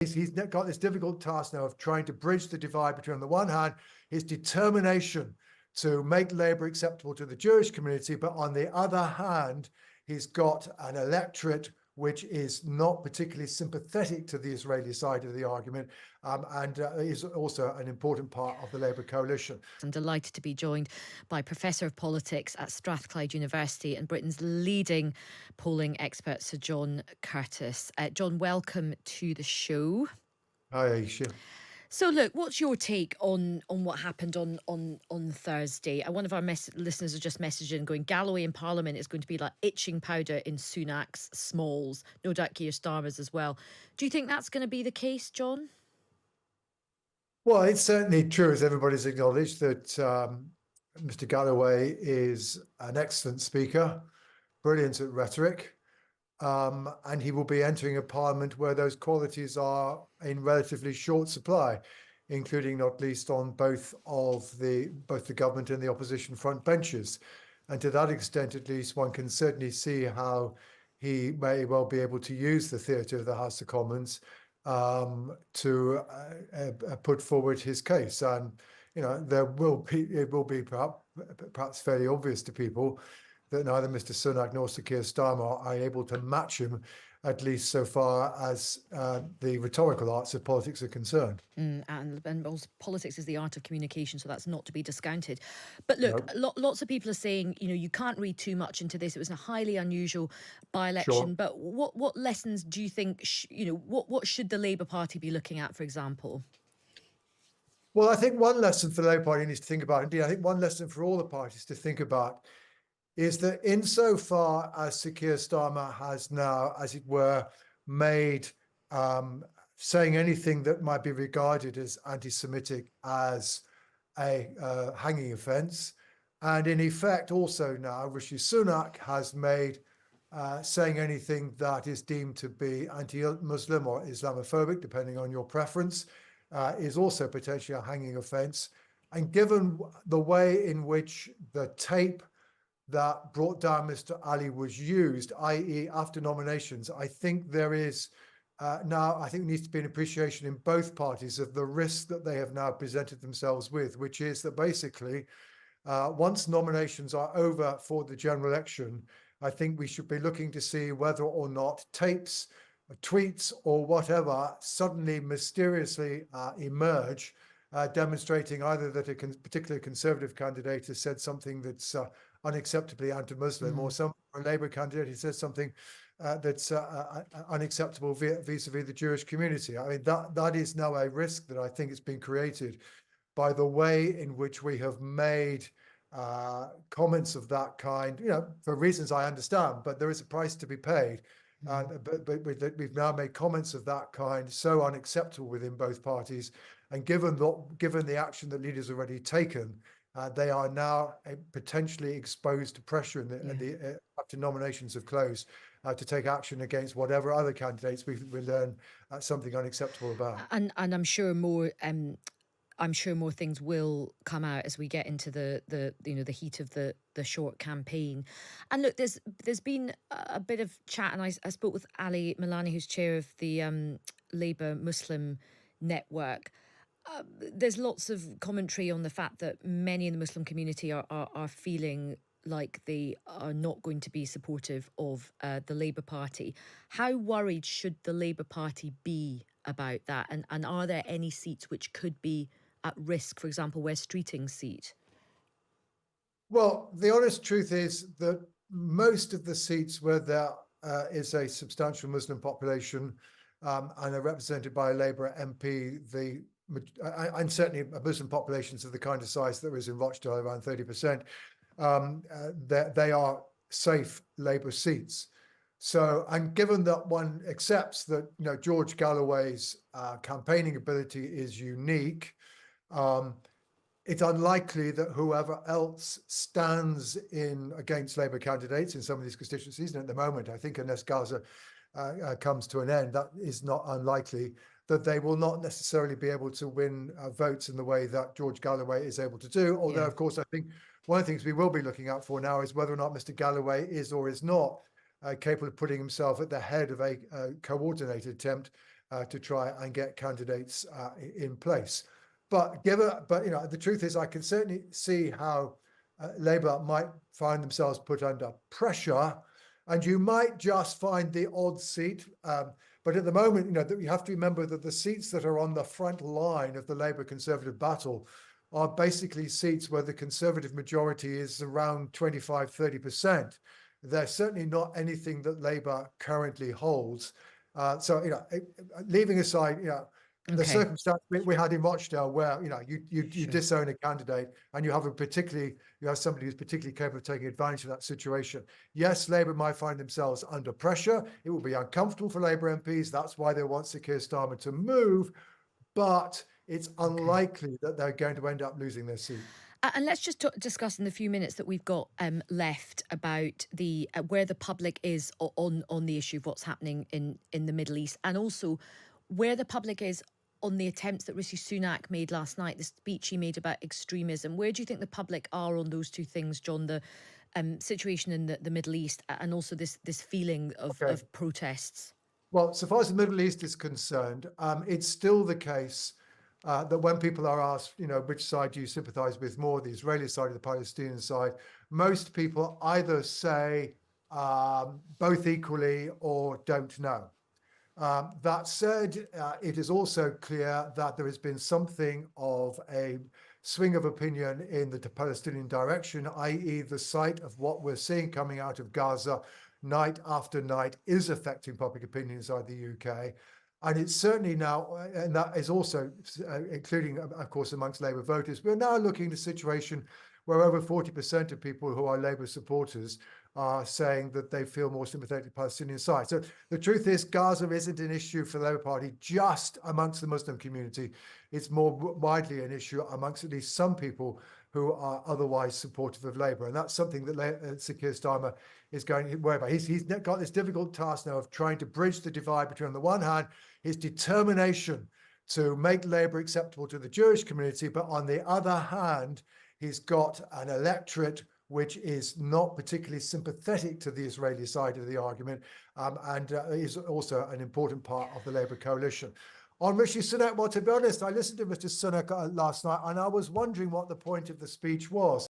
He's got this difficult task now of trying to bridge the divide between, on the one hand, his determination to make Labour acceptable to the Jewish community, but on the other hand, he's got an electorate which is not particularly sympathetic to the Israeli side of the argument, and is also an important part of the Labour coalition. I'm delighted to be joined by Professor of Politics at Strathclyde University and Britain's leading polling expert, Sir John Curtice. John, welcome to the show. Hi, Aisha. So, look, what's your take on what happened on Thursday? One of our listeners has just messaged in going, Galloway in Parliament is going to be like itching powder in Sunak's smalls. No doubt Keir Starmer's as well. Do you think that's going to be the case, John? Well, it's certainly true, as everybody's acknowledged, that Mr. Galloway is an excellent speaker, brilliant at rhetoric, and he will be entering a parliament where those qualities are in relatively short supply, including not least on both the government and the opposition front benches. And to that extent, at least, one can certainly see how he may well be able to use the theatre of the House of Commons to put forward his case. And it will be perhaps fairly obvious to people that neither Mr. Sunak nor Sir Keir Starmer are able to match him, at least so far as the rhetorical arts of politics are concerned. And also politics is the art of communication, so that's not to be discounted. But look, lots of people are saying, you can't read too much into this. It was a highly unusual by-election. Sure. But what lessons do you think, what should the Labour Party be looking at, for example? Well, I think one lesson for the Labour Party needs to think about, indeed, I think one lesson for all the parties to think about, is that insofar as Sir Keir Starmer has now, as it were, made saying anything that might be regarded as anti-Semitic as a hanging offence, and in effect also now Rishi Sunak has made saying anything that is deemed to be anti-Muslim or Islamophobic, depending on your preference, is also potentially a hanging offence. And given the way in which the tape that brought down Mr. Ali was used, i.e. after nominations, I think there is needs to be an appreciation in both parties of the risk that they have now presented themselves with, which is that basically once nominations are over for the general election, I think we should be looking to see whether or not tapes, tweets or whatever suddenly mysteriously emerge, demonstrating either that a particular Conservative candidate has said something that's unacceptably anti-Muslim, or some Labour candidate who says something that's unacceptable vis-a-vis the Jewish community. I mean, that is now a risk that I think has been created by the way in which we have made comments of that kind, for reasons I understand, but there is a price to be paid. But we've now made comments of that kind so unacceptable within both parties, and given the action that leaders have already taken, they are now potentially exposed to pressure after nominations have closed to take action against whatever other candidates we learn something unacceptable about. And I'm sure more. I'm sure more things will come out as we get into the heat of the short campaign. And look, there's been a bit of chat, and I spoke with Ali Milani, who's chair of the Labour Muslim Network. There's lots of commentary on the fact that many in the Muslim community are feeling like they are not going to be supportive of the Labour Party. How worried should the Labour Party be about that? And are there any seats which could be at risk, for example, West Streeting's seat? Well, the honest truth is that most of the seats where there is a substantial Muslim population and are represented by a Labour MP, and certainly Muslim populations of the kind of size that was in Rochdale, around 30%, they are safe Labour seats. So, and given that one accepts that George Galloway's campaigning ability is unique, it's unlikely that whoever else stands in against Labour candidates in some of these constituencies, and at the moment, I think unless Gaza comes to an end, that is not unlikely, that they will not necessarily be able to win votes in the way that George Galloway is able to do. Although, of course, I think one of the things we will be looking out for now is whether or not Mr. Galloway is or is not capable of putting himself at the head of a coordinated attempt to try and get candidates in place. But the truth is, I can certainly see how Labour might find themselves put under pressure, and you might just find the odd seat. But at the moment, that you have to remember that the seats that are on the front line of the Labour Conservative battle are basically seats where the Conservative majority is around 25, 30%. They're certainly not anything that Labour currently holds. Leaving aside, the Okay. circumstance we had in Rochdale, where you Sure. disown a candidate and you have somebody who's particularly capable of taking advantage of that situation. Yes, Labour might find themselves under pressure. It will be uncomfortable for Labour MPs. That's why they want Sir Keir Starmer to move, but it's Okay. unlikely that they're going to end up losing their seat. And let's just discuss in the few minutes that we've got left about the where the public is on the issue of what's happening in the Middle East, and also where the public is on the attempts that Rishi Sunak made last night, the speech he made about extremism. Where do you think the public are on those two things, John? The situation in the Middle East, and also this feeling Okay. of protests. Well, so far as the Middle East is concerned, it's still the case that when people are asked, which side do you sympathize with more, the Israeli side or the Palestinian side, most people either say both equally or don't know. That said, it is also clear that there has been something of a swing of opinion in the Palestinian direction, i.e. the sight of what we're seeing coming out of Gaza night after night is affecting public opinion inside the UK. And it's certainly now, and that is also including, of course, amongst Labour voters, we're now looking at a situation where over 40% of people who are Labour supporters are saying that they feel more sympathetic to the Palestinian side. So the truth is, Gaza isn't an issue for the Labour Party just amongst the Muslim community. It's more widely an issue amongst at least some people who are otherwise supportive of Labour. And that's something that Sir Keir Starmer is going to worry about. He's got this difficult task now of trying to bridge the divide between, on the one hand, his determination to make Labour acceptable to the Jewish community, but on the other hand, he's got an electorate which is not particularly sympathetic to the Israeli side of the argument, and is also an important part of the Labour coalition. On Rishi Sunak, well, to be honest, I listened to Mr. Sunak last night, and I was wondering what the point of the speech was.